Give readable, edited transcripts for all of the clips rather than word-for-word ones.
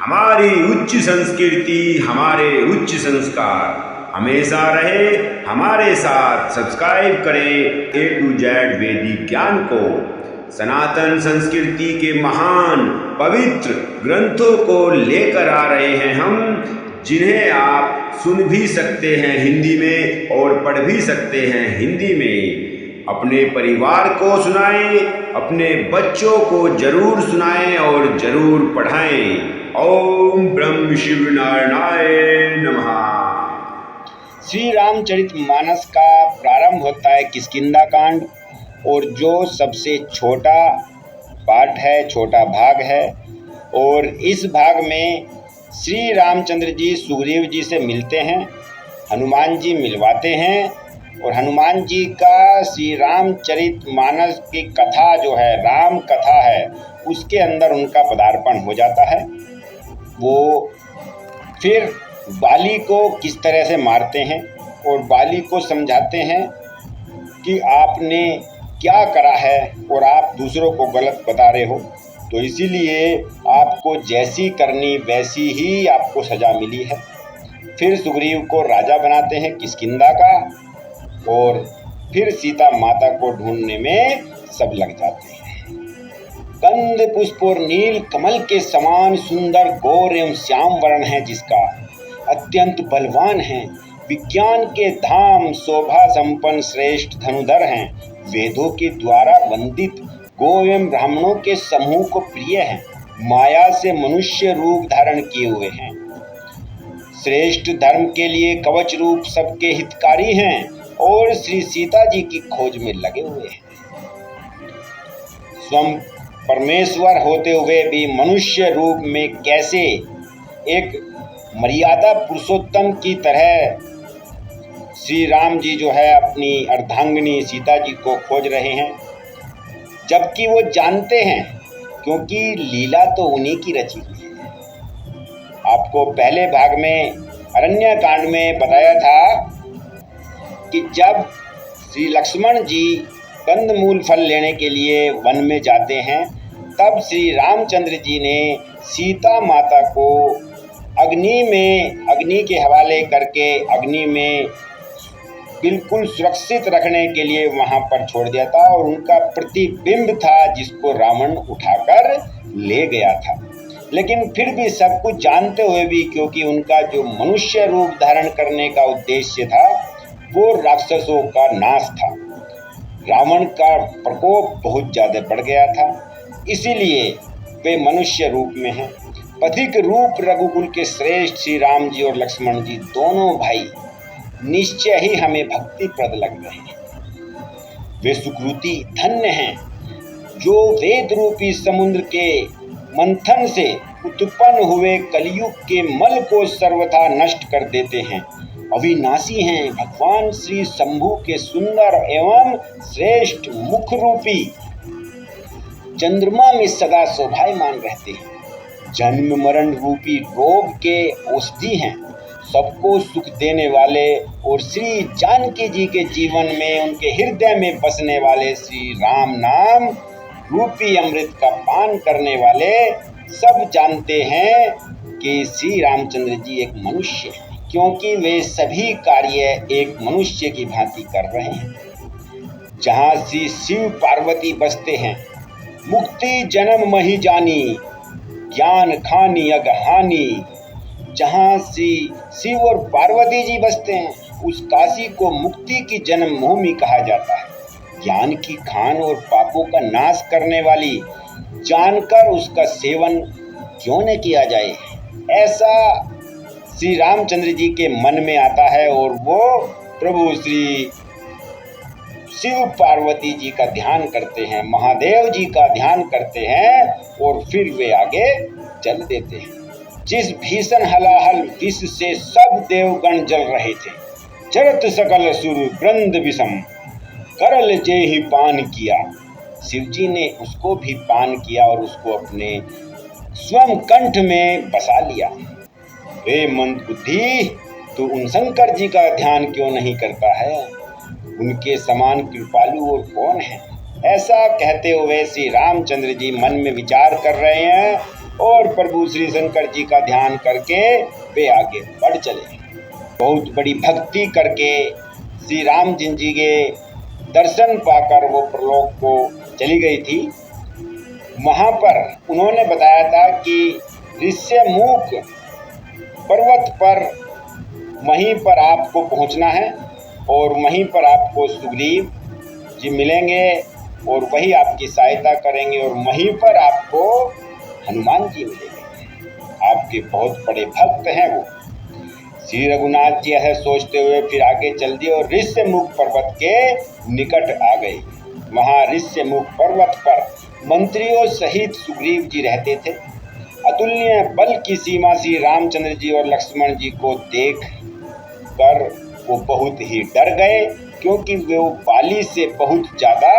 हमारी उच्च संस्कृति, हमारे उच्च संस्कार हमेशा रहे हमारे साथ। सब्सक्राइब करें A to Z वैदिक ज्ञान को। सनातन संस्कृति के महान पवित्र ग्रंथों को लेकर आ रहे हैं हम, जिन्हें आप सुन भी सकते हैं हिंदी में और पढ़ भी सकते हैं हिंदी में। अपने परिवार को सुनाएं, अपने बच्चों को जरूर सुनाएं और जरूर पढ़ाएं। ओम ब्रह्म शिव नारायणाय नमः। श्री रामचरितमानस का प्रारंभ होता है किष्किंधा कांड, और जो सबसे छोटा पार्ट है, छोटा भाग है। और इस भाग में श्री रामचंद्र जी सुग्रीव जी से मिलते हैं, हनुमान जी मिलवाते हैं, और हनुमान जी का श्री रामचरितमानस की कथा जो है, राम कथा है, उसके अंदर उनका पदार्पण हो जाता है। वो फिर बाली को किस तरह से मारते हैं और बाली को समझाते हैं कि आपने क्या करा है और आप दूसरों को गलत बता रहे हो, तो इसीलिए आपको जैसी करनी वैसी ही आपको सज़ा मिली है। फिर सुग्रीव को राजा बनाते हैं किष्किंधा का, और फिर सीता माता को ढूंढने में सब लग जाते हैं। कंद पुष्प और नील कमल के समान सुंदर गौर एवं श्याम वर्ण है जिसका, अत्यंत बलवान है, विज्ञान के धाम, शोभा संपन्न श्रेष्ठ धनुधर हैं, वेदों के द्वारा वंदित गो एवं ब्राह्मणों के समूह को प्रिय हैं, माया से मनुष्य रूप धारण किए हुए हैं, श्रेष्ठ धर्म के लिए कवच रूप सबके हितकारी हैं, और श्री सीता जी की खोज में लगे हुए हैं। स्वयं परमेश्वर होते हुए भी मनुष्य रूप में कैसे एक मर्यादा पुरुषोत्तम की तरह श्री राम जी जो है अपनी अर्धांगिनी सीता जी को खोज रहे हैं, जबकि वो जानते हैं, क्योंकि लीला तो उन्हीं की रची हुई है। आपको पहले भाग में अरण्य कांड में बताया था कि जब श्री लक्ष्मण जी कंदमूल फल लेने के लिए वन में जाते हैं, तब श्री रामचंद्र जी ने सीता माता को अग्नि के हवाले करके अग्नि में बिल्कुल सुरक्षित रखने के लिए वहां पर छोड़ दिया था, और उनका प्रतिबिंब था जिसको रावण उठाकर ले गया था। लेकिन फिर भी सब कुछ जानते हुए भी, क्योंकि उनका जो मनुष्य रूप धारण करने का उद्देश्य था वो राक्षसों का नाश था, रावण का प्रकोप बहुत ज़्यादा बढ़ गया था, इसीलिए वे मनुष्य रूप में हैं। पथिक रूप रघुकुल के श्रेष्ठ श्री राम जी और लक्ष्मण जी दोनों भाई निश्चय ही हमें भक्ति प्रद लग रहे हैं। वे सुकृति धन्य हैं जो वेद रूपी समुद्र के मंथन से उत्पन्न हुए कलयुग के मल को सर्वथा नष्ट कर देते हैं। अविनाशी हैं भगवान श्री शंभु के सुंदर एवं श्रेष्ठ मुख रूपी चंद्रमा में सदा शोभायमान रहते हैं। जन्म मरण रूपी रोग के औषधि हैं, सबको सुख देने वाले, और श्री जानकी जी के जीवन में उनके हृदय में बसने वाले श्री राम नाम रूपी अमृत का पान करने वाले सब जानते हैं कि श्री रामचंद्र जी एक मनुष्य हैं, क्योंकि वे सभी कार्य एक मनुष्य की भांति कर रहे हैं। जहाँ श्री शिव पार्वती बसते हैं, मुक्ति जन्म मही जानी, ज्ञान खानी अगहानी। जहाँ श्री शिव और पार्वती जी बसते हैं, उस काशी को मुक्ति की जन्म भूमि कहा जाता है। ज्ञान की खान और पापों का नाश करने वाली, जानकर उसका सेवन क्यों न किया जाए, ऐसा श्री रामचंद्र जी के मन में आता है, और वो प्रभु श्री शिव पार्वती जी का ध्यान करते हैं, महादेव जी का ध्यान करते हैं, और फिर वे आगे चल देते हैं। जिस भीषण हलाहल विष से सब देवगण जल रहे थे, चरत सकल सुर ब्रंद विषम, करल जे ही पान किया। शिवजी ने उसको भी पान किया और उसको अपने स्वयं कंठ में बसा लिया। हे मंद बुद्धि, तू उन शंकर जी का ध्यान क्यों नहीं करता है? उनके समान कृपालु और कौन है? ऐसा कहते हुए श्री रामचंद्र जी मन में विचार कर रहे हैं, और प्रभु श्री शंकर जी का ध्यान करके वे आगे बढ़ चले। बहुत बड़ी भक्ति करके श्री रामचंद्र जी के दर्शन पाकर वो प्रलोक को चली गई थी। वहाँ पर उन्होंने बताया था कि ऋष्यमुख पर्वत पर वहीं पर आपको पहुँचना है और वहीं पर आपको सुग्रीव जी मिलेंगे और वही आपकी सहायता करेंगे और वहीं पर आपको हनुमान जी मिलेंगे। आपके बहुत बड़े भक्त हैं वो। श्री रघुनाथ जी ऐसा सोचते हुए फिर आगे चल दिए और ऋष्यमुख पर्वत के निकट आ गए। वहाँ ऋष्यमुख पर्वत पर मंत्रियों सहित सुग्रीव जी रहते थे। अतुल्य बल की सीमा श्री रामचंद्र जी और लक्ष्मण जी को देख कर वो बहुत ही डर गए, क्योंकि वो बाली से बहुत ज़्यादा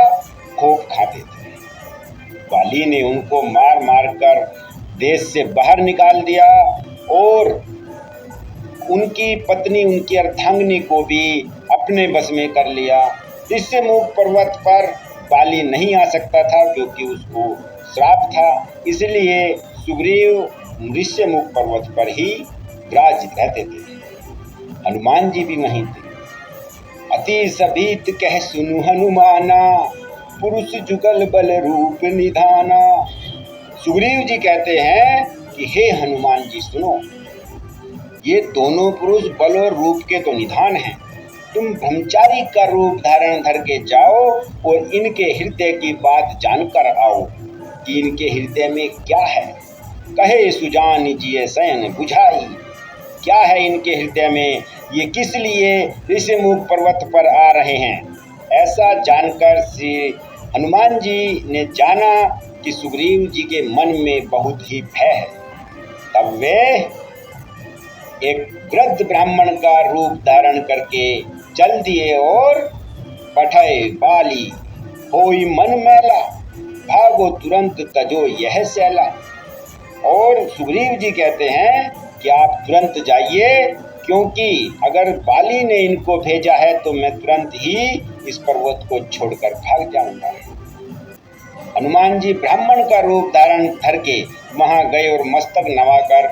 खौफ खाते थे। बाली ने उनको मार मार कर देश से बाहर निकाल दिया और उनकी पत्नी, उनकी अर्धांगिनी को भी अपने बस में कर लिया। ऋष्यमुख पर्वत पर बाली नहीं आ सकता था क्योंकि उसको श्राप था, इसलिए सुग्रीव ऋष्यमुख पर्वत पर ही विराजित रहते थे। हनुमान जी भी वहीं थे। अति सभीत कह सुनु हनुमाना, पुरुष जुगल बल रूप निधाना। सुग्रीव जी कहते हैं कि हे हनुमान जी सुनो, ये दोनों पुरुष बल और रूप के तो निधान हैं। तुम ब्रह्मचारी का रूप धारण धर के जाओ और इनके हृदय की बात जानकर आओ कि इनके हृदय में क्या है। कहे सुजान जिये शयन बुझाई, क्या है इनके हृदय में, ये किस लिए ऋष्यमुख पर्वत पर आ रहे हैं। ऐसा जानकर श्री हनुमान जी ने जाना कि सुग्रीव जी के मन में बहुत ही भय है। तब वे एक वृद्ध ब्राह्मण का रूप धारण करके चल दिए और पठय बाली होई मन मैला, भागो तुरंत तजो यह सैला। और सुग्रीव जी कहते हैं कि आप तुरंत जाइए, क्योंकि अगर बाली ने इनको भेजा है तो मैं तुरंत ही इस पर्वत को छोड़कर भाग जाऊंगा। हनुमान जी ब्राह्मण का रूप धारण धर के वहां गए और मस्तक नवाकर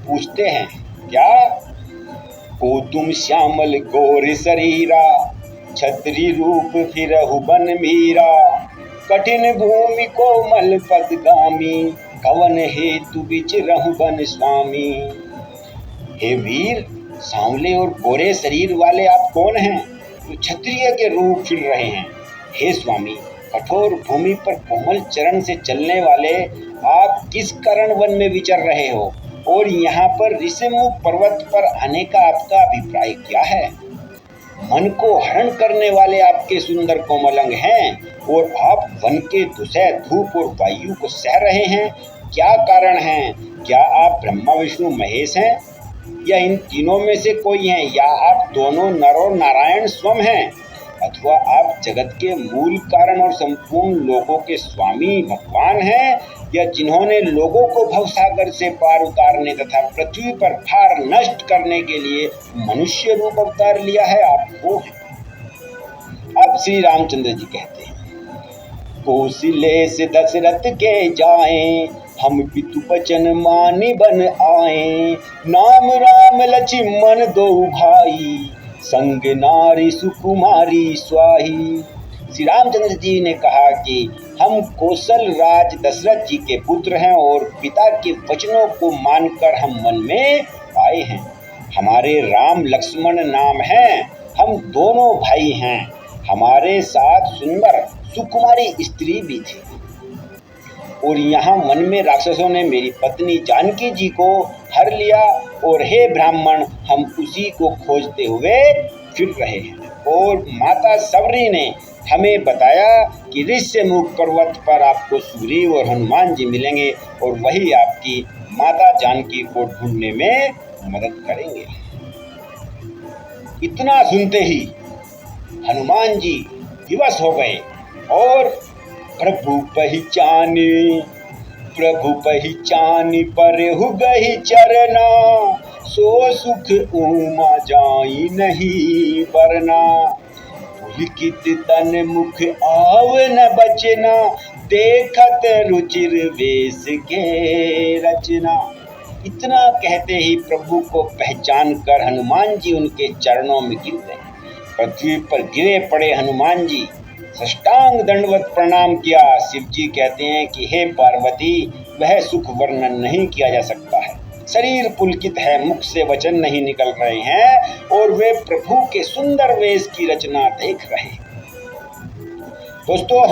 पूछते हैं, क्या को तुम श्यामल गोर शरीरा, छत्री रूप फिरहु बन मीरा, कठिन भूमि कोमल पदगामी, कवन हेतु विचरहु बन स्वामी। हे वीर, सांवले और गोरे शरीर वाले आप कौन हैं जो क्षत्रिय के रूप फिर रहे हैं। हे स्वामी, कठोर भूमि पर कोमल चरण से चलने वाले आप किस कारण वन में विचर रहे हो और यहाँ पर ऋष्यमुख पर्वत पर आने का आपका अभिप्राय क्या है। मन को हरण करने वाले आपके सुंदर कोमल अंग हैं और आप वन के दुसह धूप और वायु को सह रहे हैं। क्या कारण है? क्या आप ब्रह्मा विष्णु महेश हैं या इन तीनों में से कोई हैं, या आप दोनों नर और नारायण स्वयं हैं, अथवा आप जगत के मूल कारण और संपूर्ण लोगों के स्वामी भगवान हैं, या जिन्होंने लोगों को भवसागर से पार उतारने तथा पृथ्वी पर भार नष्ट करने के लिए मनुष्य रूप अवतार लिया है, आप वो हैं। अब श्री रामचंद्र जी कहते हैं, कौशल्य से दशरथ के जाएं, हम पितु बचन मानी बन आए, नाम राम लक्ष्मण दो भाई, संग नारी सुकुमारी स्वाही। श्री रामचंद्र जी ने कहा कि हम कौशल राज दशरथ जी के पुत्र हैं और पिता के वचनों को मानकर हम वन में आए हैं। हमारे राम लक्ष्मण नाम हैं, हम दोनों भाई हैं। हमारे साथ सुंदर सुकुमारी स्त्री भी थी और यहाँ वन में राक्षसों ने मेरी पत्नी जानकी जी को हर लिया और हे ब्राह्मण, हम उसी को खोजते हुए फिर रहे हैं। और माता सबरी ने हमें बताया कि ऋष्यमुख पर्वत पर आपको सुग्रीव और हनुमान जी मिलेंगे और वही आपकी माता जानकी को ढूंढने में मदद करेंगे। इतना सुनते ही हनुमान जी विवश हो गए और प्रभु पहचानी पर हु गही चरना, सो सुख उमा जाई नहीं वरना। पुलकित तन मुख आव न बचना, देखत रुचिर वेश के रचना। इतना कहते ही प्रभु को पहचान कर हनुमान जी उनके चरणों में गिर गए। पृथ्वी पर गिरे पड़े हनुमान जी, साष्टांग दंडवत प्रणाम किया। शिव जी कहते हैं कि हे पार्वती, वह सुख वर्णन नहीं किया जा सकता है। शरीर पुलकित है, मुख से वचन नहीं निकल रहे हैं और वे प्रभु के सुंदर वेश की रचना देख रहे हैं। दोस्तों,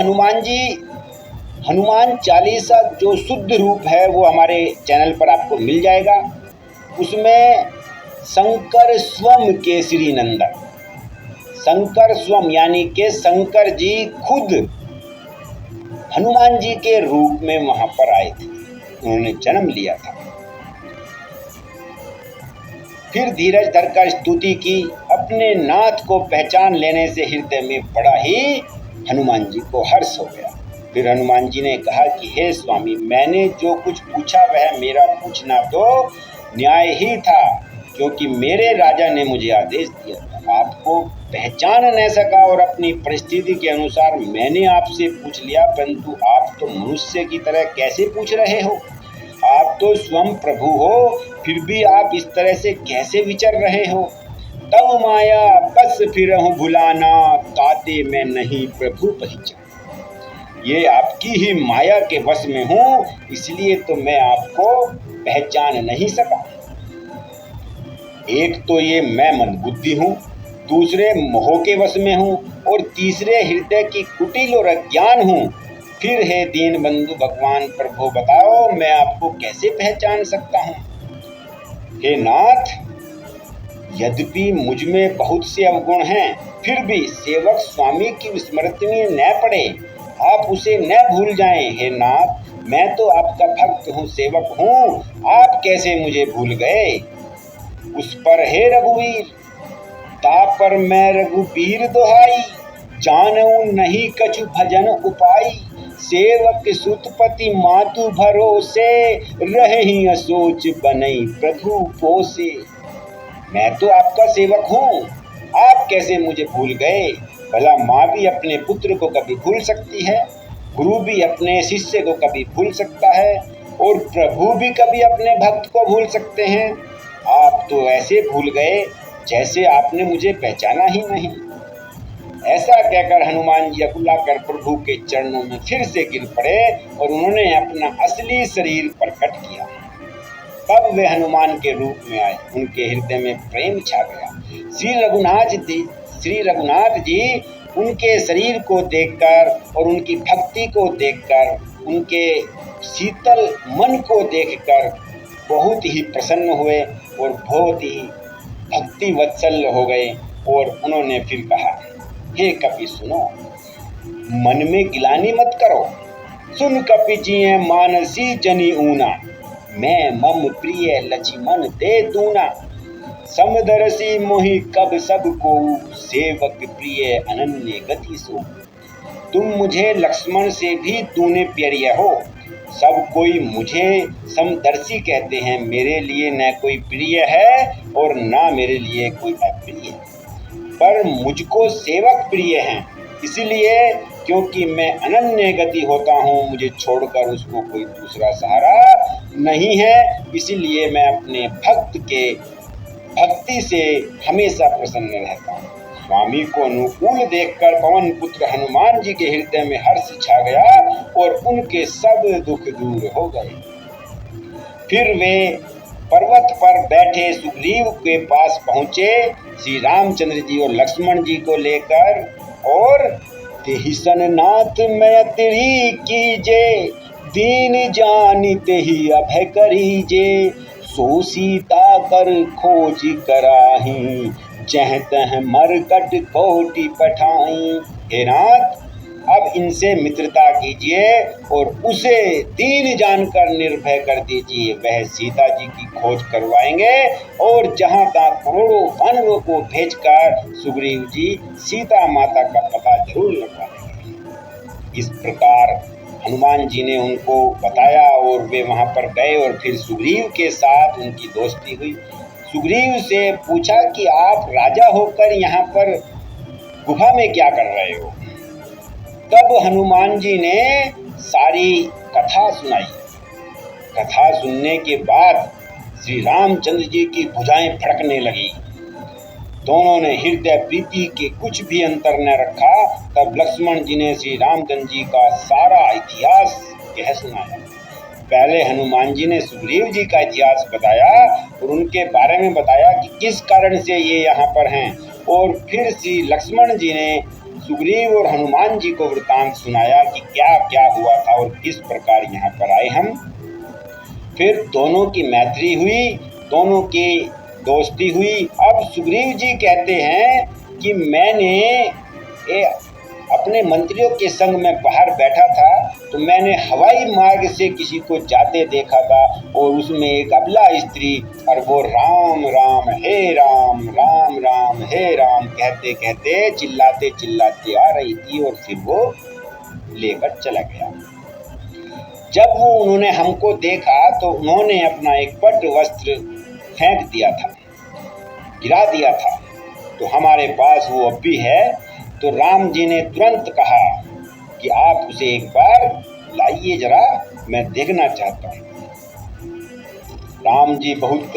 हनुमान चालीसा जो शुद्ध रूप है वो हमारे चैनल पर आपको मिल जाएगा। उसमें शंकर स्वम केसरी नंदन, शंकर स्वम यानी के शंकर जी खुद हनुमान जी के रूप में वहां पर आए थे, उन्होंने जन्म लिया था। फिर धीरज धरकर स्तुति की। अपने नाथ को पहचान लेने से हृदय में बड़ा ही हनुमान जी को हर्ष हो गया। फिर हनुमान जी ने कहा कि हे स्वामी, मैंने जो कुछ पूछा वह मेरा पूछना तो न्याय ही था, क्योंकि मेरे राजा ने मुझे आदेश दिया था। आपको पहचान न सका और अपनी परिस्थिति के अनुसार मैंने आपसे पूछ लिया, परंतु आप तो मनुष्य की तरह कैसे पूछ रहे हो? आप तो स्वयं प्रभु हो, फिर भी आप इस तरह से कैसे विचर रहे हो? तब माया बस फिरहूं भुलाना, ताते मैं नहीं प्रभु पहचान। ये आपकी ही माया के वश में हूँ, इसलिए तो मैं आपको पहचान नहीं सका। एक तो ये मैं मंदबुद्धि हूँ, दूसरे मोह के वश में हूँ और तीसरे हृदय की कुटिल और अज्ञान हूँ। फिर हे दीन बंधु भगवान प्रभु, बताओ मैं आपको कैसे पहचान सकता हूँ? हे नाथ, यद्यपि मुझ में बहुत से अवगुण हैं, फिर भी सेवक स्वामी की स्मृति में न पड़े, आप उसे न भूल जाएं। हे नाथ, मैं तो आपका भक्त हूँ, सेवक हूँ, आप कैसे मुझे भूल गए? उस पर हे रघुवीर, ता पर मैं रघुबीर दोहाई, जानऊ नहीं कछु भजन उपाई। सेवक सुतपति मातु भरोसे, रही असोच बनई प्रभु पोसे। मैं तो आपका सेवक हूँ, आप कैसे मुझे भूल गए? भला माँ भी अपने पुत्र को कभी भूल सकती है, गुरु भी अपने शिष्य को कभी भूल सकता है और प्रभु भी कभी अपने भक्त को भूल सकते हैं। आप तो ऐसे भूल गए जैसे आपने मुझे पहचाना ही नहीं। ऐसा कहकर हनुमान जी अकुलाकर प्रभु के चरणों में फिर से गिर पड़े और उन्होंने अपना असली शरीर प्रकट किया। तब वे हनुमान के रूप में आए, उनके हृदय में प्रेम छा गया। श्री रघुनाथ जी उनके शरीर को देखकर और उनकी भक्ति को देखकर, उनके शीतल मन को देखकर बहुत ही प्रसन्न हुए और बहुत ही भक्ति वत्सल हो गए। और उन्होंने फिर कहा, हे कपि सुनो, मन में गिलानी मत करो, सुन कपि जिये मानसी जनी ऊना, मैं मम प्रिय लक्ष्मण दे दूना। समदरसी मोहि कब सब को, सेवक प्रिय अनन्य गति सो। तुम मुझे लक्ष्मण से भी तूने प्रिय हो। सब कोई मुझे समदर्शी कहते हैं, मेरे लिए न कोई प्रिय है और ना मेरे लिए कोई अप्रिय, पर मुझको सेवक प्रिय हैं, इसलिए क्योंकि मैं अनन्य गति होता हूँ, मुझे छोड़कर उसको कोई दूसरा सहारा नहीं है, इसलिए मैं अपने भक्त के भक्ति से हमेशा प्रसन्न रहता हूँ। स्वामी को अनुकूल देखकर पवन पुत्र हनुमान जी के हृदय में हर्ष छा गया और उनके सब दुख दूर हो गए। फिर वे पर्वत पर बैठे सुग्रीव के पास पहुँचे, श्री रामचंद्र जी और लक्ष्मण जी को लेकर, और तेहि सन नाथ मैं तेरी कीजे, दीन जानी तेहि अभय करीजे। सो सीता कर खोज कराही, जह तह मरकट कोटि पठाई। हे नाथ, अब इनसे मित्रता कीजिए और उसे दीन जानकर निर्भय कर दीजिए। वह सीता जी की खोज करवाएंगे और जहाँ तहाँ करोड़ों वानरों को भेजकर सुग्रीव जी सीता माता का पता जरूर लगवा देंगे। इस प्रकार हनुमान जी ने उनको बताया और वे वहाँ पर गए और फिर सुग्रीव के साथ उनकी दोस्ती हुई। सुग्रीव से पूछा कि आप राजा होकर यहाँ पर गुफा में क्या कर रहे हो? तब हनुमान जी ने सारी कथा सुनाई। कथा सुनने के बाद श्री रामचंद्र जी की भुजाएं फड़कने लगी। दोनों ने हृदय प्रीति के कुछ भी अंतर न रखा। तब लक्ष्मण जी ने श्री रामचंद्र जी का सारा इतिहास कह सुनाया। पहले हनुमान जी ने सुग्रीव जी का इतिहास बताया और उनके बारे में बताया कि किस कारण से ये यहाँ पर हैं, और फिर श्री लक्ष्मण जी ने सुग्रीव और हनुमान जी को वृत्तांत सुनाया कि क्या क्या हुआ था और किस प्रकार यहाँ पर आए हम। फिर दोनों की मैत्री हुई, दोनों की दोस्ती हुई। अब सुग्रीव जी कहते हैं कि मैंने अपने मंत्रियों के संग में बाहर बैठा था तो मैंने हवाई मार्ग से किसी को जाते देखा था और उसमें एक अबला स्त्री, और वो राम राम हे राम, राम राम हे राम कहते कहते चिल्लाते चिल्लाते आ रही थी और फिर वो लेकर चला गया। जब वो उन्होंने हमको देखा तो उन्होंने अपना एक पट वस्त्र फेंक दिया था, गिरा दिया था, तो हमारे पास वो अब भी है। तो राम जी ने तुरंत कहा कि आप उसे एक बार लाइए जरा, मैं देखना चाहता हूँ। राम जी बहुत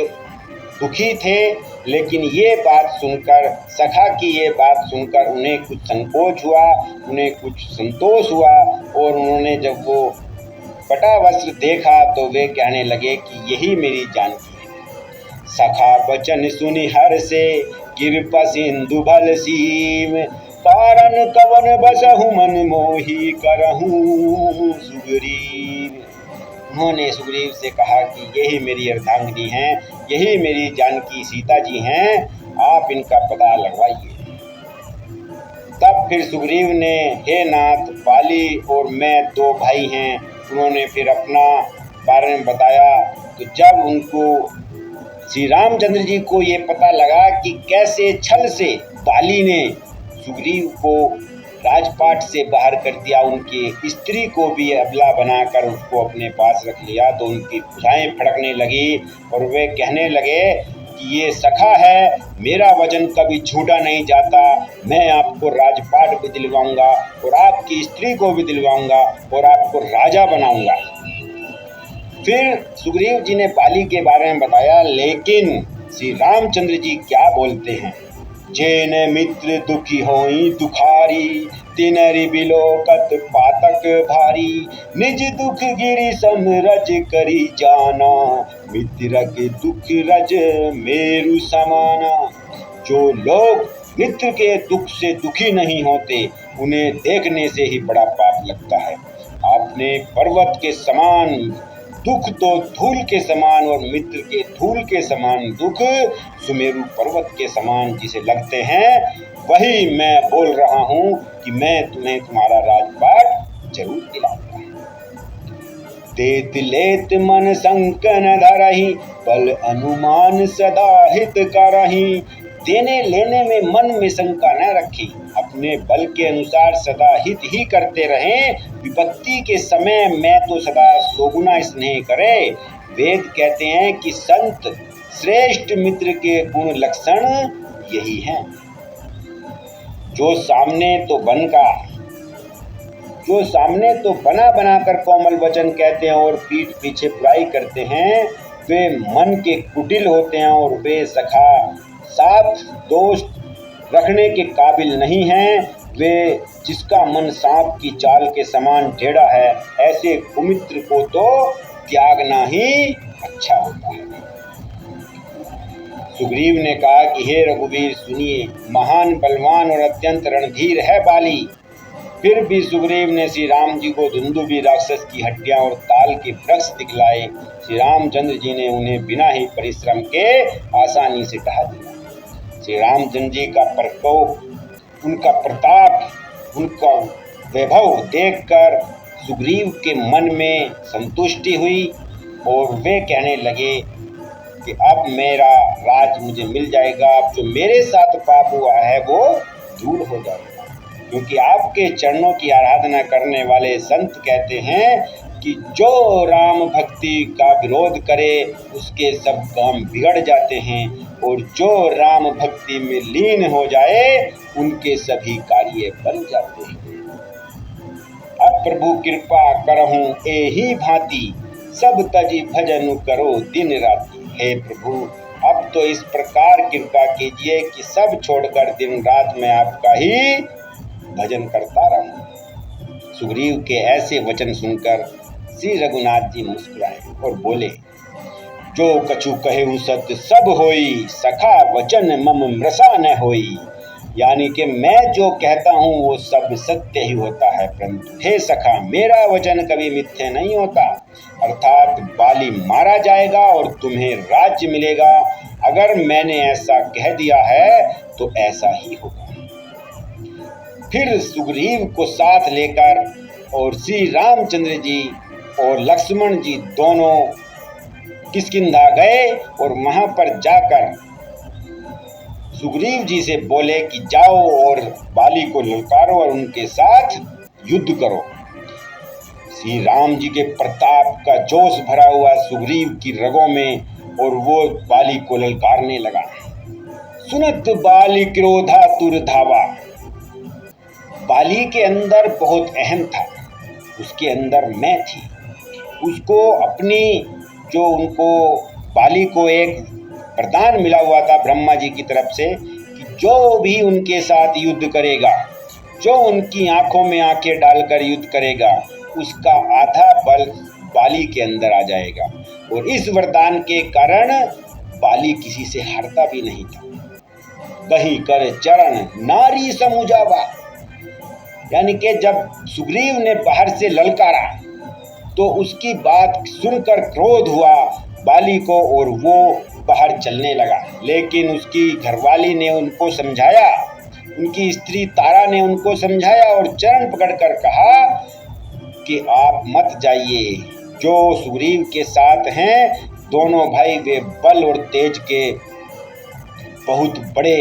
दुखी थे, लेकिन ये बात सुनकर, सखा की ये बात सुनकर उन्हें कुछ संकोच हुआ, उन्हें कुछ संतोष हुआ, और उन्होंने जब वो पटा वस्त्र देखा तो वे कहने लगे कि यही मेरी जानकी है। सखा वचन सुनि हर से कृपा सिंधु भल सीम, कारण कवन बसहु मन मोही करहूँ सुग्रीव। उन्होंने सुग्रीव से कहा कि यही मेरी अर्धांगिनी हैं, यही मेरी जानकी सीता जी हैं, आप इनका पता लगवाइए। तब फिर सुग्रीव ने, हे नाथ, बाली और मैं दो भाई हैं, उन्होंने फिर अपना बारे में बताया। तो जब उनको श्री रामचंद्र जी को ये पता लगा कि कैसे छल से बाली ने सुग्रीव को राजपाट से बाहर कर दिया, उनकी स्त्री को भी अबला बनाकर उसको अपने पास रख लिया, तो उनकी भुजाएं फड़कने लगी और वे कहने लगे कि ये सखा है, मेरा वचन कभी झूठा नहीं जाता, मैं आपको राजपाट भी दिलवाऊंगा और आपकी स्त्री को भी दिलवाऊंगा और आपको राजा बनाऊंगा। फिर सुग्रीव जी ने बाली के बारे में बताया, लेकिन श्री रामचंद्र जी क्या बोलते हैं, जेन मित्र दुखी होई दुखारी, तिनरि बिलोकत पातक भारी, निज दुख गिरि समरज करी जाना, मित्र के दुख रज मेरु समाना। जो लोग मित्र के दुख से दुखी नहीं होते, उन्हें देखने से ही बड़ा पाप लगता है। आपने पर्वत के समान दुख तो धूल के समान और मित्र के धूल के समान दुख सुमेरु पर्वत के समान जिसे लगते हैं, वही मैं बोल रहा हूँ कि मैं तुम्हें तुम्हारा राजपाट जरूर दिलाऊंगा। देत लेत मन संकन धरहि, बल अनुमान सदा हित करहि। देने लेने में मन में शंका न रखी, अपने बल के अनुसार सदा हित ही करते रहें। विपत्ति के समय मैं तो सदा सोगुना स्नेह करे। वेद कहते हैं कि संत श्रेष्ठ मित्र के गुण लक्षण यही हैं। जो सामने तो बना बनाकर कोमल वचन कहते हैं और पीठ पीछे बुराई करते हैं, वे मन के कुटिल होते हैं और वे सखा साथ दोस्त रखने के काबिल नहीं हैं। वे जिसका मन सांप की चाल के समान टेढ़ा है, ऐसे कुमित्र को तो त्यागना ही अच्छा होता है। सुग्रीव ने कहा कि हे रघुवीर सुनिए, महान बलवान और अत्यंत रणधीर है बाली। फिर भी सुग्रीव ने श्री राम जी को दुंदुभी राक्षस की हड्डियां और ताल के वृक्ष दिखलाए। श्री रामचंद्र जी ने उन्हें बिना ही परिश्रम के आसानी से ढा दिया। श्री रामचंद्र जी का प्रकोप, उनका प्रताप, उनका वैभव देखकर सुग्रीव के मन में संतुष्टि हुई और वे कहने लगे कि अब मेरा राज मुझे मिल जाएगा, अब जो मेरे साथ पाप हुआ है वो दूर हो जाएगा। क्योंकि आपके चरणों की आराधना करने वाले संत कहते हैं कि जो राम भक्ति का विरोध करे उसके सब काम बिगड़ जाते हैं और जो राम भक्ति में लीन हो जाए उनके सभी कार्य बन जाते हैं। अब प्रभु कृपा करहूँ एही भांति, सब तजी भजन करो दिन राति। हे प्रभु, अब तो इस प्रकार कृपा कीजिए कि सब छोड़कर दिन रात मैं आपका ही भजन करता रहूं। सुग्रीव के ऐसे वचन सुनकर श्री रघुनाथ जी मुस्कुराए और बोले, जो कछु कहे सत्य सब होई, सखा वचन मम मृषा न होई। यानी कि मैं जो कहता हूँ वो सब सत्य ही होता है, परंतु हे सखा, मेरा वचन कभी मिथ्या नहीं होता। अर्थात बाली मारा जाएगा और तुम्हें राज्य मिलेगा। अगर मैंने ऐसा कह दिया है तो ऐसा ही होगा। फिर सुग्रीव को साथ लेकर और श्री रामचंद्र जी और लक्ष्मण जी दोनों किष्किंधा गए और वहां पर जाकर सुग्रीव जी से बोले कि जाओ और बाली को ललकारो और उनके साथ युद्ध करो। श्री राम जी के प्रताप का जोश भरा हुआ सुग्रीव की रगों में और वो बाली को ललकारने लगा। सुनत बाली क्रोधातुर धावा। बाली के अंदर बहुत अहम था, उसके अंदर मैं थी। उसको अपनी जो उनको बाली को एक वरदान मिला हुआ था ब्रह्मा जी की तरफ से कि जो भी उनके साथ युद्ध करेगा, जो उनकी आंखों में आंखें डालकर युद्ध करेगा, उसका आधा बल बाली के अंदर आ जाएगा। और इस वरदान के कारण बाली किसी से हारता भी नहीं था। गही कर चरण नारी समुझावा। यानी कि जब सुग्रीव ने बाहर से ललकारा तो उसकी बात सुनकर क्रोध हुआ बाली को और वो बाहर चलने लगा। लेकिन उसकी घरवाली ने उनको समझाया, उनकी स्त्री तारा ने उनको समझाया और चरण पकड़कर कहा कि आप मत जाइए। जो सुग्रीव के साथ हैं दोनों भाई, वे बल और तेज के बहुत बड़े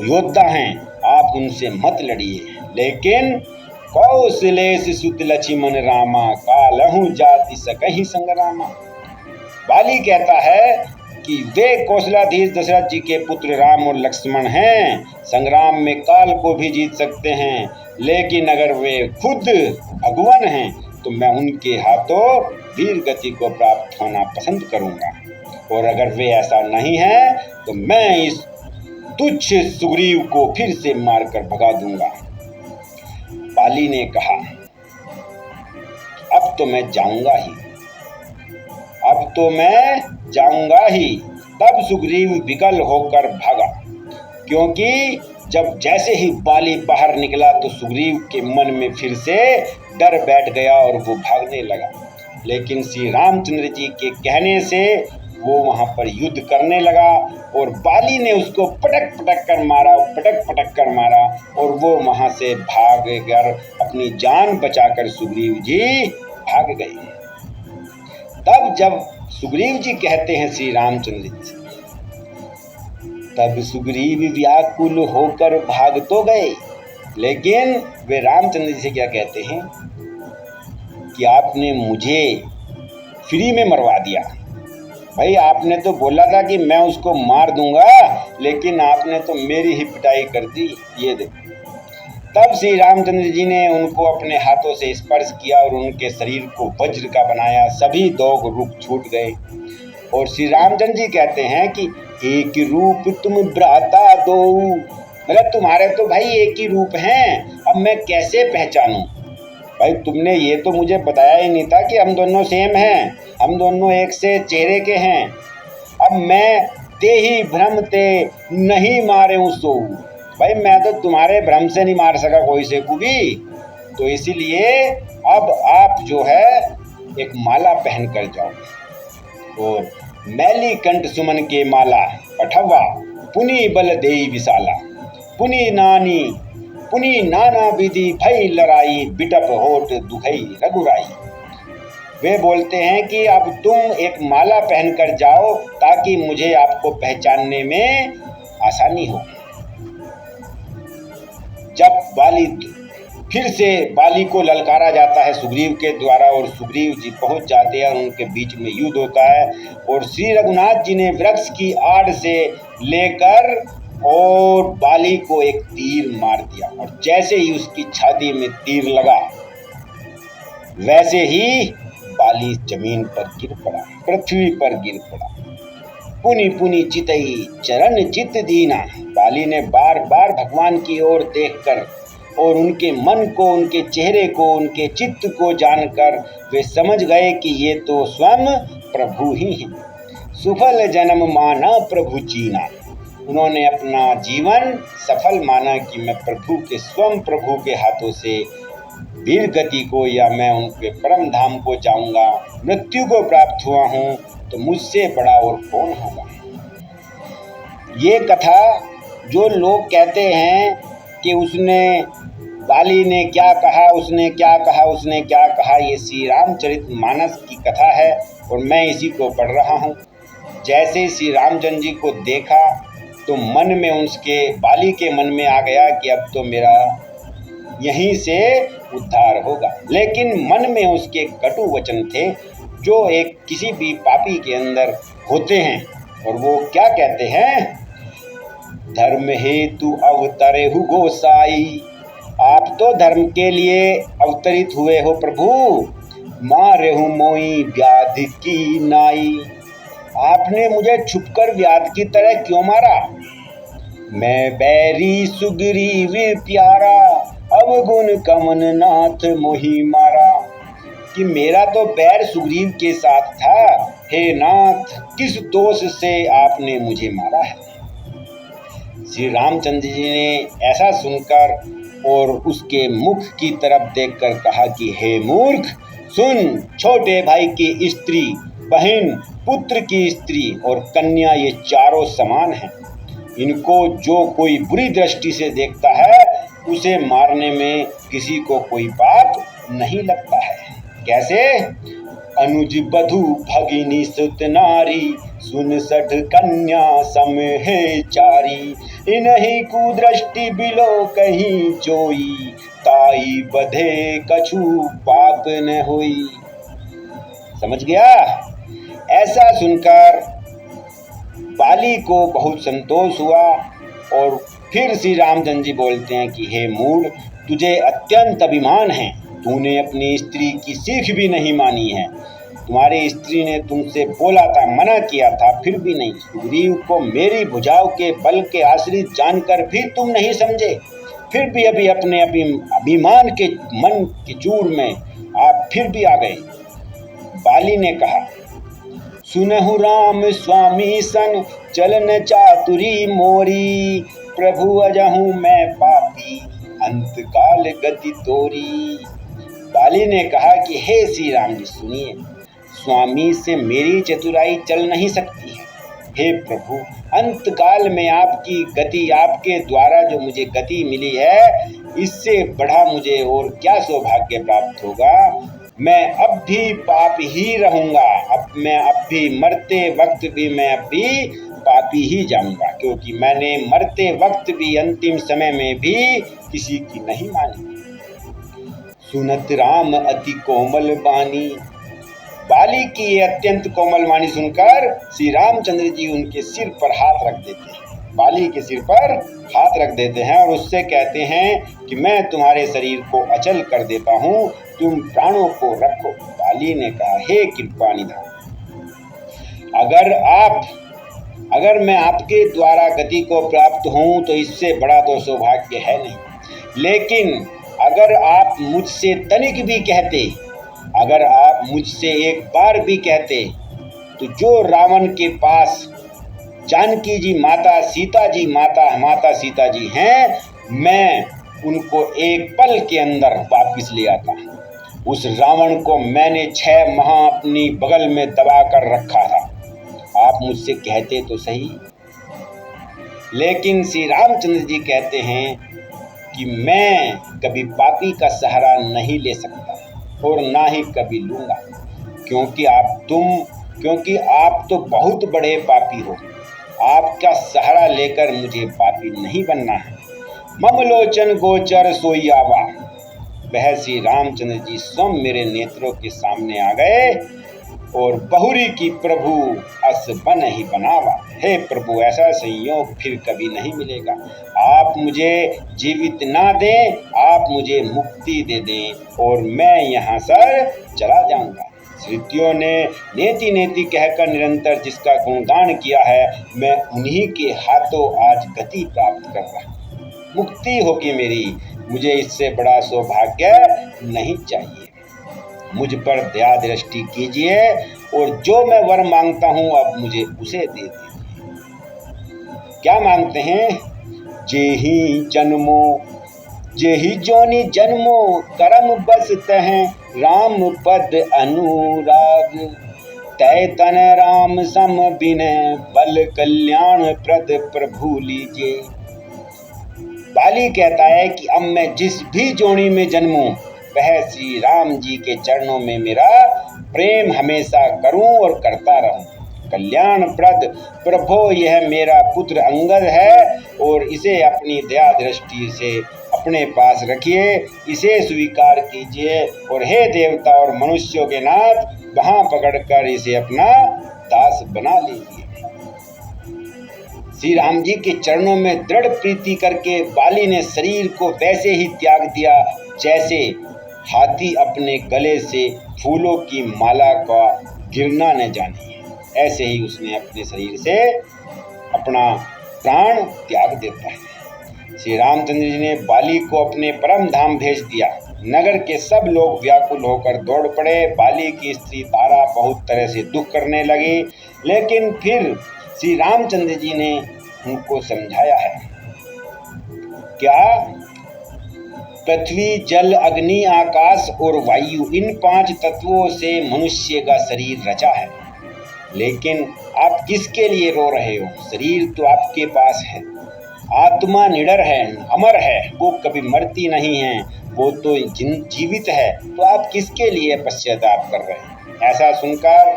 योद्धा हैं, आप उनसे मत लड़िए। लेकिन कौशलेश सुत लक्ष्मण रामा, कालहु जाति सकहि संग्रामा। बाली कहता है कि वे कौशलाधीश दशरथ जी के पुत्र राम और लक्ष्मण हैं, संग्राम में काल को भी जीत सकते हैं। लेकिन अगर वे खुद भगवान हैं तो मैं उनके हाथों वीर गति को प्राप्त होना पसंद करूंगा। और अगर वे ऐसा नहीं है तो मैं इस तुच्छ सुग्रीव को फिर से मारकर भगा दूंगा। बाली ने कहा, अब तो मैं जाऊंगा ही, अब तो मैं जाऊंगा ही। तब सुग्रीव विकल होकर भागा, क्योंकि जब जैसे ही बाली बाहर निकला तो सुग्रीव के मन में फिर से डर बैठ गया और वो भागने लगा। लेकिन श्री रामचंद्र जी के कहने से वो वहां पर युद्ध करने लगा और बाली ने उसको पटक पटक कर मारा और वो वहां से भाग कर अपनी जान बचाकर सुग्रीव जी भाग गए। तब जब सुग्रीव जी कहते हैं श्री रामचंद्र जी से, तब सुग्रीव व्याकुल होकर भाग तो गए, लेकिन वे रामचंद्र जी से क्या कहते हैं कि आपने मुझे फ्री में मरवा दिया। भाई, आपने तो बोला था कि मैं उसको मार दूंगा, लेकिन आपने तो मेरी ही पिटाई कर दी। ये देखो। तब श्री रामचंद्र जी ने उनको अपने हाथों से स्पर्श किया और उनके शरीर को वज्र का बनाया। सभी दो रूप छूट गए और श्री रामचंद्र जी कहते हैं कि एक रूप तुम भ्राता दो। मतलब तुम्हारे तो भाई एक ही रूप हैं, अब मैं कैसे पहचानूं? भाई, तुमने ये तो मुझे बताया ही नहीं था कि हम दोनों सेम हैं, हम दोनों एक से चेहरे के हैं। अब मैं ते ही भ्रम ते नहीं मारे हूँ सो। भाई, मैं तो तुम्हारे भ्रम से नहीं मार सका कोई से को भी। तो इसीलिए अब आप जो है एक माला पहन कर जाओ और मैली कंठ सुमन के माला पठवा, पुनि बल देई विशाला, पुनि नाना विधि भई लड़ाई, बिटप होठ दुखई रघुराई। वे बोलते हैं कि अब तुम एक माला पहनकर जाओ ताकि मुझे आपको पहचानने में आसानी हो। जब बाली फिर से बाली को ललकारा जाता है सुग्रीव के द्वारा और सुग्रीव जी पहुंच जाते हैं और उनके बीच में युद्ध होता है और श्री रघुनाथ जी ने वृक्ष की आड़ से लेकर और बाली को एक तीर मार दिया और जैसे ही उसकी छाती में तीर लगा वैसे ही बाली जमीन पर गिर पड़ा, पृथ्वी पर गिर पड़ा। पुनि पुनि चितई चरण चित दीना। बाली ने बार बार भगवान की ओर देखकर और उनके मन को, उनके चेहरे को, उनके चित्त को जानकर वे समझ गए कि ये तो स्वयं प्रभु ही हैं। सुफल जन्म माना प्रभु चीना। उन्होंने अपना जीवन सफल माना कि मैं प्रभु के, स्वयं प्रभु के हाथों से वीर गति को या मैं उनके परम धाम को जाऊंगा, मृत्यु को प्राप्त हुआ हूँ, तो मुझसे बड़ा और कौन होगा। ये कथा जो लोग कहते हैं कि उसने, बाली ने क्या कहा, उसने क्या कहा, उसने क्या कहा, ये श्री रामचरितमानस की कथा है और मैं इसी को पढ़ रहा हूँ। जैसे श्री रामचंद्र जी को देखा तो मन में उसके, बाली के मन में आ गया कि अब तो मेरा यहीं से उद्धार होगा। लेकिन मन में उसके कटु वचन थे जो एक किसी भी पापी के अंदर होते हैं और वो क्या कहते हैं, धर्म हेतु अवतरेहु गोसाई। आप तो धर्म के लिए अवतरित हुए हो प्रभु, मारेहु मोई व्याधि की नाई। आपने मुझे छुपकर व्याध की तरह क्यों मारा। मैं बैरी सुग्रीव प्यारा, अवगुण कमन नाथ मोहि मारा। कि मेरा तो बैर सुग्रीव के साथ था, हे नाथ किस दोष से आपने मुझे मारा है। श्री रामचंद्र जी ने ऐसा सुनकर और उसके मुख की तरफ देखकर कहा कि हे मूर्ख सुन, छोटे भाई की स्त्री, बहन, पुत्र की स्त्री और कन्या ये चारों समान हैं। इनको जो कोई बुरी दृष्टि से देखता है उसे मारने में किसी को कोई पाप नहीं लगता है। कैसे, अनुज बधु भगिनी सुत नारी, सुन सठ कन्या सम है चारी। इन्हीं कुदृष्टि बिलो कहीं जोई, ताई बधे कछु पाप न होई। समझ गया। ऐसा सुनकर बाली को बहुत संतोष हुआ और फिर श्री रामचंद्र जी बोलते हैं कि हे मूढ़, तुझे अत्यंत अभिमान है, तूने अपनी स्त्री की सीख भी नहीं मानी है। तुम्हारी स्त्री ने तुमसे बोला था, मना किया था, फिर भी नहीं। सुग्रीव को मेरी भुजाओं के बल के आश्रित जानकर भी तुम नहीं समझे, फिर भी अभी अपने अभिमान के मन की चूड़ में आप फिर भी आ गए। बाली ने कहा, सुनहु राम स्वामी सन चलन चातुरी मोरी, प्रभु अजहूँ मैं पापी अंत काल गति तोरी। बाली ने कहा कि हे श्री राम जी सुनिए, स्वामी से मेरी चतुराई चल नहीं सकती है। हे प्रभु, अंत काल में आपकी गति, आपके द्वारा जो मुझे गति मिली है, इससे बढ़ा मुझे और क्या सौभाग्य प्राप्त होगा। मैं अब भी पाप ही रहूँगा, अब भी मरते वक्त भी मैं अब भी पापी ही जाऊँगा, क्योंकि मैंने मरते वक्त भी, अंतिम समय में भी किसी की नहीं मानी। सुनत राम अति कोमल बानी। बाली की ये अत्यंत कोमल वाणी सुनकर श्री रामचंद्र जी उनके सिर पर हाथ रख देते हैं, बाली के सिर पर हाथ रख देते हैं और उससे कहते हैं कि मैं तुम्हारे शरीर को अचल कर देता हूँ, तुम प्राणों को रखो। बाली ने कहा, हे कृपा निधान, अगर मैं आपके द्वारा गति को प्राप्त हूँ तो इससे बड़ा तो सौभाग्य है नहीं। लेकिन अगर आप मुझसे तनिक भी कहते, अगर आप मुझसे एक बार भी कहते, तो जो रावण के पास जानकी जी माता, सीता जी माता सीता जी हैं, मैं उनको एक पल के अंदर वापस ले आता। उस रावण को मैंने 6 माह अपनी बगल में दबा कर रखा था, आप मुझसे कहते तो सही। लेकिन श्री रामचंद्र जी कहते हैं कि मैं कभी पापी का सहारा नहीं ले सकता और ना ही कभी लूँगा, क्योंकि आप तो बहुत बड़े पापी हो। आपका सहारा लेकर मुझे पापी नहीं बनना है। ममलोचन गोचर सोई आवा, वह श्री रामचंद्र जी स्वयं मेरे नेत्रों के सामने आ गए और बहुरी की प्रभु अस बन ही बनावा। हे प्रभु, ऐसा संयोग फिर कभी नहीं मिलेगा। आप मुझे जीवित ना दें, आप मुझे मुक्ति दे दें और मैं यहाँ से चला जाऊंगा। श्रुतियों ने नेति नेति कहकर निरंतर जिसका गुणगान किया है, मैं उन्हीं के हाथों आज गति प्राप्त कर रहा हूँ। मुक्ति होगी मेरी, मुझे इससे बड़ा सौभाग्य नहीं चाहिए। मुझ पर दया दृष्टि कीजिए और जो मैं वर मांगता हूँ अब मुझे उसे दे दीजिए। क्या मांगते हैं? जेहि जोनि जन्मो करम बस तह राम पद अनुराग। तय तन राम सम बिनय बल कल्याण प्रद प्रभु लीजिए। बाली कहता है कि अब मैं जिस भी जोड़ी में जन्मूं वह श्री राम जी के चरणों में मेरा प्रेम हमेशा करूं और करता रहूं। कल्याण प्रद प्रभो, यह मेरा पुत्र अंगद है और इसे अपनी दया दृष्टि से अपने पास रखिए, इसे स्वीकार कीजिए और हे देवता और मनुष्यों के नाथ, वहां पकड़कर इसे अपना दास बना लीजिए। श्री राम जी के चरणों में दृढ़ प्रीति करके बाली ने शरीर को वैसे ही त्याग दिया जैसे हाथी अपने गले से फूलों की माला का गिरना न जाने। ऐसे ही उसने अपने शरीर से अपना प्राण त्याग देता है। श्री रामचंद्र जी ने बाली को अपने परम धाम भेज दिया। नगर के सब लोग व्याकुल होकर दौड़ पड़े। बाली की स्त्री तारा बहुत तरह से दुख करने लगी, लेकिन फिर श्री रामचंद्र जी ने उनको समझाया है। क्या? पृथ्वी, जल, अग्नि, आकाश और वायु, इन 5 तत्वों से मनुष्य का शरीर रचा है। लेकिन आप किसके लिए रो रहे हो? शरीर तो आपके पास है, आत्मा निडर है, अमर है, वो कभी मरती नहीं है, वो तो जीवित है, तो आप किसके लिए पश्चाताप कर रहे हैं? ऐसा सुनकर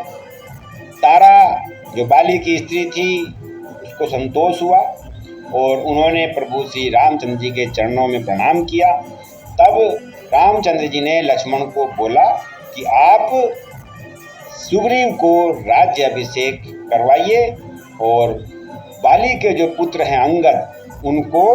तारा, जो बाली की स्त्री थी, उसको संतोष हुआ और उन्होंने प्रभु श्री रामचंद्र जी के चरणों में प्रणाम किया। तब रामचंद्र जी ने लक्ष्मण को बोला कि आप सुग्रीव को राज्य अभिषेक करवाइए और बाली के जो पुत्र हैं अंगद, उनको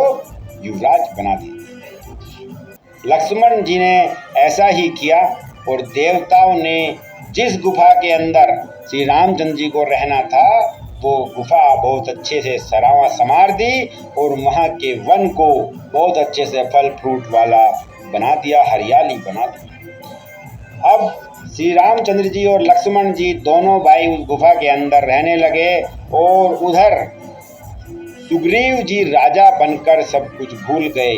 युवराज बना दीजिए। लक्ष्मण जी ने ऐसा ही किया और देवताओं ने जिस गुफा के अंदर श्री रामचंद्र जी को रहना था, वो गुफा बहुत अच्छे से संवार दी और वहाँ के वन को बहुत अच्छे से फल फ्रूट वाला बना दिया, हरियाली बना दी। अब श्री रामचंद्र जी और लक्ष्मण जी दोनों भाई उस गुफा के अंदर रहने लगे और उधर सुग्रीव जी राजा बनकर सब कुछ भूल गए।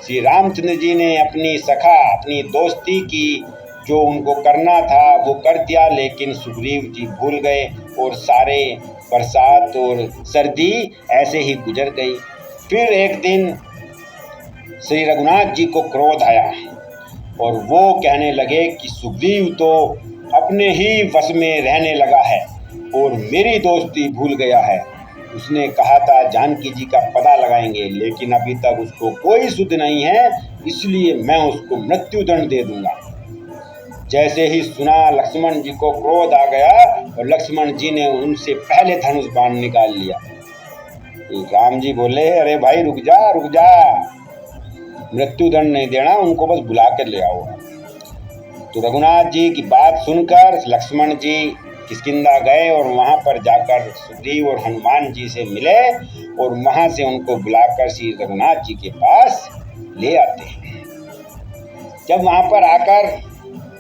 श्री रामचंद्र जी ने अपनी सखा, अपनी दोस्ती की, जो उनको करना था वो कर दिया, लेकिन सुग्रीव जी भूल गए और सारे बरसात और सर्दी ऐसे ही गुजर गई। फिर एक दिन श्री रघुनाथ जी को क्रोध आया और वो कहने लगे कि सुग्रीव तो अपने ही वश में रहने लगा है और मेरी दोस्ती भूल गया है। उसने कहा था जानकी जी का पता लगाएंगे, लेकिन अभी तक उसको कोई सुध नहीं है, इसलिए मैं उसको मृत्युदंड दे दूंगा। जैसे ही सुना, लक्ष्मण जी को क्रोध आ गया और लक्ष्मण जी ने उनसे पहले धनुष बाण निकाल लिया। राम जी बोले, अरे भाई रुक जा, मृत्युदंड नहीं देना, उनको बस बुला कर ले आओ। तो रघुनाथ जी की बात सुनकर लक्ष्मण जी किष्किंधा गए और वहाँ पर जाकर सुग्रीव और हनुमान जी से मिले और वहाँ से उनको बुलाकर श्री रघुनाथ जी के पास ले आते हैं। जब वहाँ पर आकर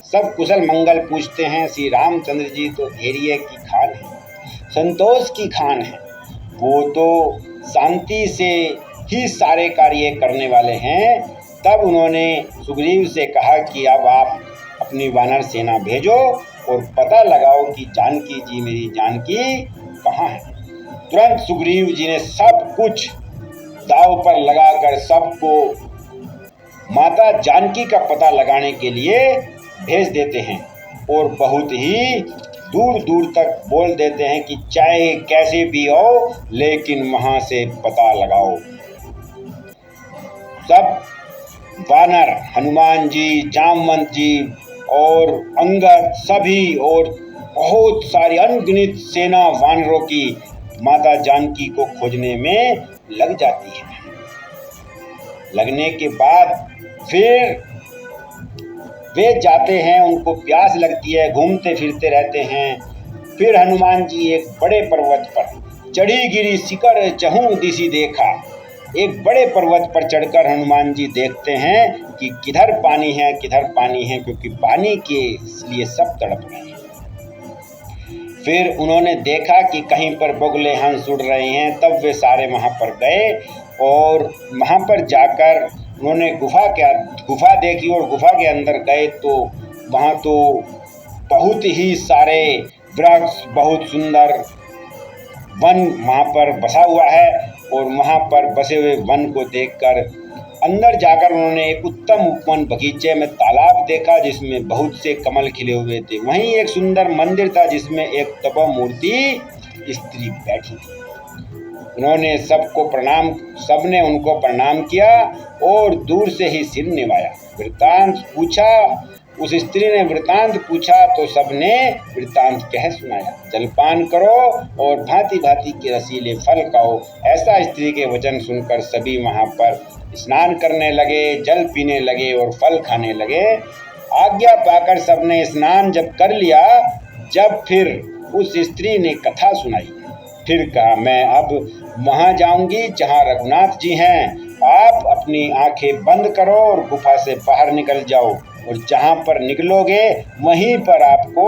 सब कुशल मंगल पूछते हैं, श्री रामचंद्र जी तो धैर्य की खान है, संतोष की खान है, वो तो शांति से ही सारे कार्य करने वाले हैं। तब उन्होंने सुग्रीव से कहा कि अब आप अपनी वानर सेना भेजो और पता लगाओ कि जानकी जी, मेरी जानकी कहाँ है। तुरंत सुग्रीव जी ने सब कुछ दांव पर लगाकर सबको माता जानकी का पता लगाने के लिए भेज देते हैं और बहुत ही दूर दूर तक बोल देते हैं कि चाहे कैसे भी हो, लेकिन वहाँ से पता लगाओ। सब वानर हनुमान जी, जामवंत जी और अंगद सभी और बहुत सारी अनगिनत सेना वानरों की माता जानकी को खोजने में लग जाती है। लगने के बाद फिर वे जाते हैं, उनको प्यास लगती है, घूमते फिरते रहते हैं। फिर हनुमान जी एक बड़े पर्वत पर चढ़ी गिरी शिखर चहु दिशि देखा। एक बड़े पर्वत पर चढ़कर हनुमान जी देखते हैं कि किधर पानी है, किधर पानी है, क्योंकि पानी के लिए सब तड़प रहे हैं। फिर उन्होंने देखा कि कहीं पर बगुले हंस उड़ रहे हैं। तब वे सारे वहाँ पर गए और वहाँ पर जाकर उन्होंने गुफा देखी और गुफा के अंदर गए तो वहाँ तो बहुत ही सारे वृक्ष, बहुत सुंदर वन वहाँ पर बसा हुआ है। और वहाँ पर बसे हुए वन को देखकर अंदर जाकर उन्होंने एक उत्तम उपवन बगीचे में तालाब देखा जिसमें बहुत से कमल खिले हुए थे। वहीं एक सुंदर मंदिर था जिसमें एक तपो मूर्ति स्त्री बैठी थी। उन्होंने सबने उनको प्रणाम किया और दूर से ही सिर निभाया। वृत्तांत पूछा, उस स्त्री ने वृत्तांत पूछा तो सबने वृत्तांत कह सुनाया। जलपान करो और भांति भांति के रसीले फल खाओ। ऐसा स्त्री के वचन सुनकर सभी वहाँ पर स्नान करने लगे, जल पीने लगे और फल खाने लगे। आज्ञा पाकर सबने स्नान जब कर लिया, जब फिर उस स्त्री ने कथा सुनाई, फिर कहा मैं अब वहाँ जाऊंगी जहाँ रघुनाथ जी हैं। आप अपनी आंखें बंद करो और गुफा से बाहर निकल जाओ और जहाँ पर निकलोगे वहीं पर आपको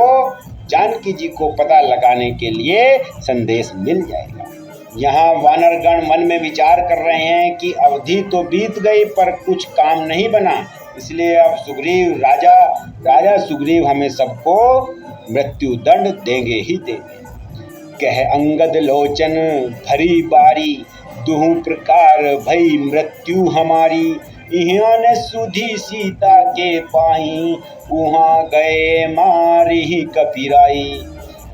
जानकी जी को पता लगाने के लिए संदेश मिल जाएगा। यहाँ वानरगण मन में विचार कर रहे हैं कि अवधि तो बीत गई पर कुछ काम नहीं बना, इसलिए अब राजा सुग्रीव हमें सबको मृत्यु दंड देंगे ही देंगे। कह अंगद लोचन भरी बारी, दुहु प्रकार भई मृत्यु हमारी। इहाँ ने सुधी सीता के पाई, उहाँ गए मारी कपिराई।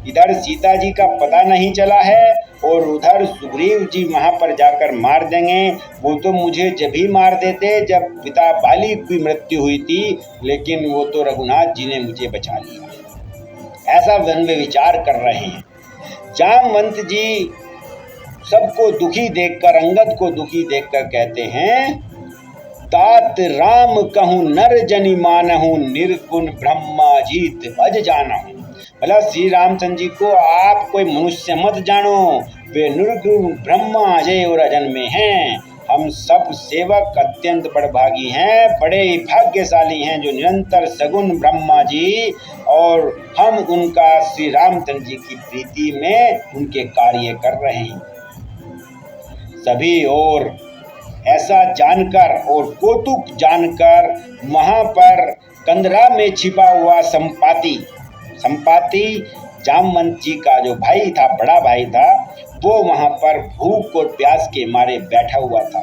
इधर सीता जी का पता नहीं चला है और उधर सुग्रीव जी वहाँ पर जाकर मार देंगे। वो तो मुझे जब ही मार देते जब पिता बाली की मृत्यु हुई थी, लेकिन वो तो रघुनाथ जी ने मुझे बचा लिया। ऐसा मन में विचार कर रहे हैं। जामवंत जी सबको दुखी देखकर, अंगद को दुखी देखकर कहते हैं, तात राम कहूँ नर जनि मानहूँ, निर्गुण ब्रह्मा जीत अज जानहूँ। मतलब श्री रामचंद्र जी को आप कोई मनुष्य मत जानो, वे निर्गुण ब्रह्मा अजय और अजन्मे हैं। हम सब सेवक अत्यंत बड़भागी हैं, बड़े ही भाग्यशाली हैं जो निरंतर सगुण ब्रह्मा जी और हम उनका श्री रामचंद्र जी की प्रीति में उनके कार्य कर रहे हैं। सभी और ऐसा जानकर और कौतुक जानकर वहाँ पर कंदरा में छिपा हुआ संपाति जामवंत जी का जो भाई था, बड़ा भाई था, वो वहाँ पर भूख और प्यास के मारे बैठा हुआ था।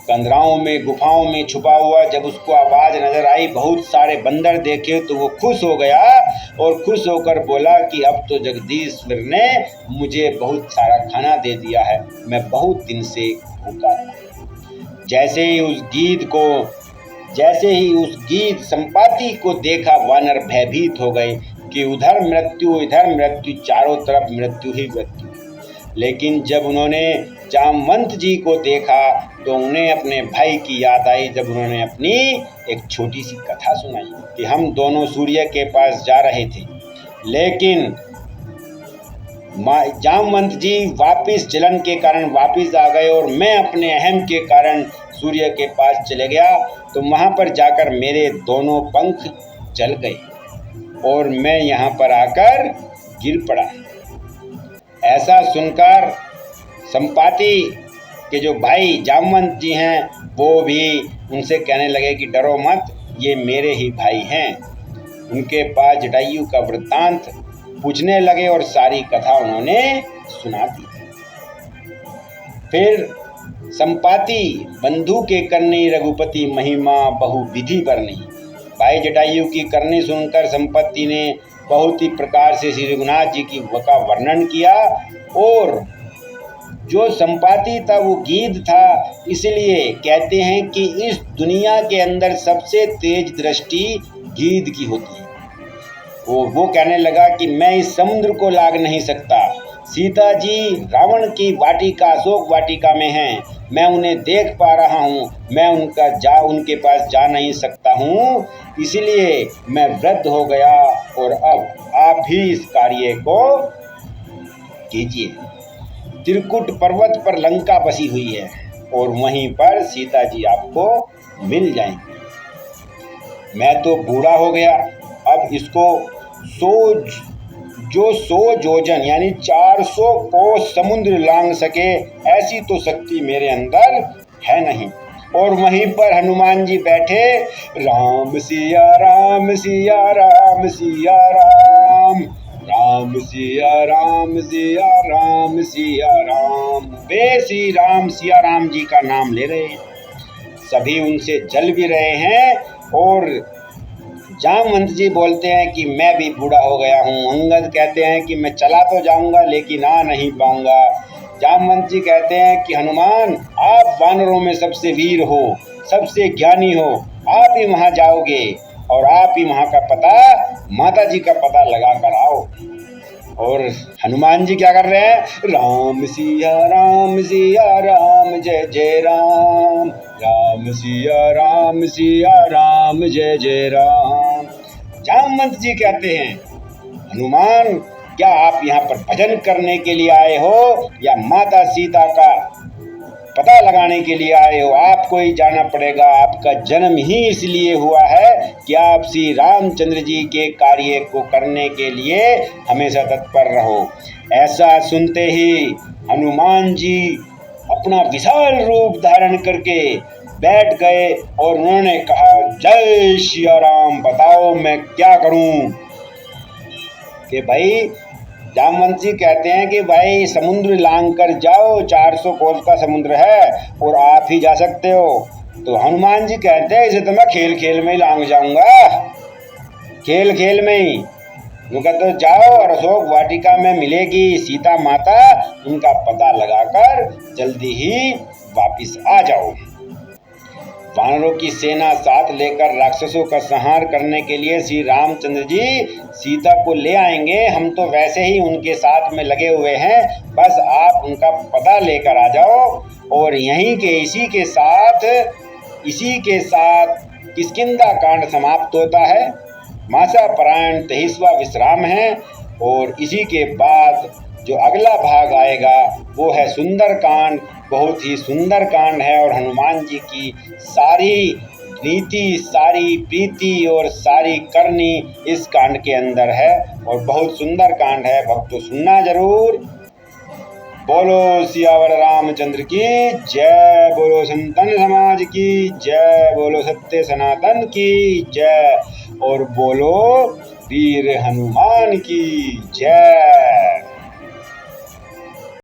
कंदराओं में, गुफाओं में छुपा हुआ। जब उसको आवाज़ नजर आई, बहुत सारे बंदर देखे तो वो खुश हो गया और खुश होकर बोला कि अब तो जगदीश्वर ने मुझे बहुत सारा खाना दे दिया है, मैं बहुत दिन से भूखा था। जैसे ही उस गीत संपाति को देखा, वानर भयभीत हो गए कि उधर मृत्यु, इधर मृत्यु, चारों तरफ मृत्यु ही मृत्यु। लेकिन जब उन्होंने जामवंत जी को देखा तो उन्हें अपने भाई की याद आई, जब उन्होंने अपनी एक छोटी सी कथा सुनाई कि हम दोनों सूर्य के पास जा रहे थे, लेकिन जामवंत जी वापिस जलन के कारण वापिस आ गए और मैं अपने अहम के कारण सूर्य के पास चले गया, तो वहाँ पर जाकर मेरे दोनों पंख जल गए और मैं यहाँ पर आकर गिर पड़ा। ऐसा सुनकर संपाति के जो भाई जामवंत जी हैं वो भी उनसे कहने लगे कि डरो मत, ये मेरे ही भाई हैं। उनके पास जटायु का वृत्तांत पूछने लगे और सारी कथा उन्होंने सुना दी। फिर संपाति बंधु के करनी रघुपति महिमा बहु विधि बरनी। भाई जटायु की करनी सुनकर संपत्ति ने बहुत ही प्रकार से श्री रघुनाथ जी की का वर्णन किया और जो संपाति था वो गिद्ध था, इसलिए कहते हैं कि इस दुनिया के अंदर सबसे तेज दृष्टि गिद्ध की होती है। वो कहने लगा कि मैं इस समुद्र को लाग नहीं सकता। सीता जी रावण की वाटिका, अशोक वाटिका में हैं, मैं उन्हें देख पा रहा हूँ, मैं उनके पास जा नहीं सकता हूँ, इसलिए मैं वृद्ध हो गया और अब आप ही इस कार्य को कीजिए। त्रिकुट पर्वत पर लंका बसी हुई है और वहीं पर सीता जी आपको मिल जाएंगी। मैं तो बूढ़ा हो गया, अब इसको 100 जोजन यानी 400 कोस समुद्र लांघ सके ऐसी तो शक्ति मेरे अंदर है नहीं। और वहीं पर हनुमान जी बैठे, राम सिया राम सिया राम सिया राम, राम सिया राम सिया राम सिया राम, वे श्री राम सिया राम जी का नाम ले रहे हैं। सभी उनसे जल भी रहे हैं और जामवंत जी बोलते हैं कि मैं भी बूढ़ा हो गया हूँ। अंगद कहते हैं कि मैं चला तो जाऊंगा लेकिन आ नहीं पाऊंगा। जामवंत जी कहते हैं कि हनुमान, आप वानरों में सबसे वीर हो, सबसे ज्ञानी हो, आप ही वहाँ जाओगे और आप ही वहाँ का पता, माता जी का पता लगा कर आओ। और हनुमान जी क्या कर रहे हैं, राम सिया राम जय जय राम, राम सिया राम जय जय राम। जामवंत जी कहते हैं, हनुमान क्या आप यहाँ पर भजन करने के लिए आए हो या माता सीता का पता लगाने के लिए आए हो? आपको ही जाना पड़ेगा। आपका जन्म ही इसलिए हुआ है कि आप श्री रामचंद्र जी के कार्य को करने के लिए हमेशा तत्पर रहो। ऐसा सुनते ही हनुमान जी अपना विशाल रूप धारण करके बैठ गए और उन्होंने कहा, जय श्री राम, बताओ मैं क्या करूं? कि भाई जामवंत जी कहते हैं कि भाई समुद्र लांघ कर जाओ, 400 कोस का समुद्र है और आप ही जा सकते हो। तो हनुमान जी कहते हैं, इसे तो मैं खेल खेल में ही लांघ जाऊंगा, खेल खेल में ही। वो कहते जाओ और अशोक वाटिका में मिलेगी सीता माता, उनका पता लगाकर जल्दी ही वापिस आ जाओ। वानरों की सेना साथ लेकर राक्षसों का संहार करने के लिए श्री रामचंद्र जी सीता को ले आएंगे। हम तो वैसे ही उनके साथ में लगे हुए हैं, बस आप उनका पता लेकर आ जाओ। और यहीं के इसी के साथ किष्किंधा कांड समाप्त होता है। मासा परायण 23वां विश्राम है और इसी के बाद जो अगला भाग आएगा वो है सुंदर कांड। बहुत ही सुंदर कांड है और हनुमान जी की सारी नीति, सारी प्रीति और सारी करनी इस कांड के अंदर है और बहुत सुंदर कांड है। भक्तों सुनना जरूर। बोलो सियावर रामचंद्र की जय, बोलो संतन समाज की जय, बोलो सत्य सनातन की जय और बोलो वीर हनुमान की जय।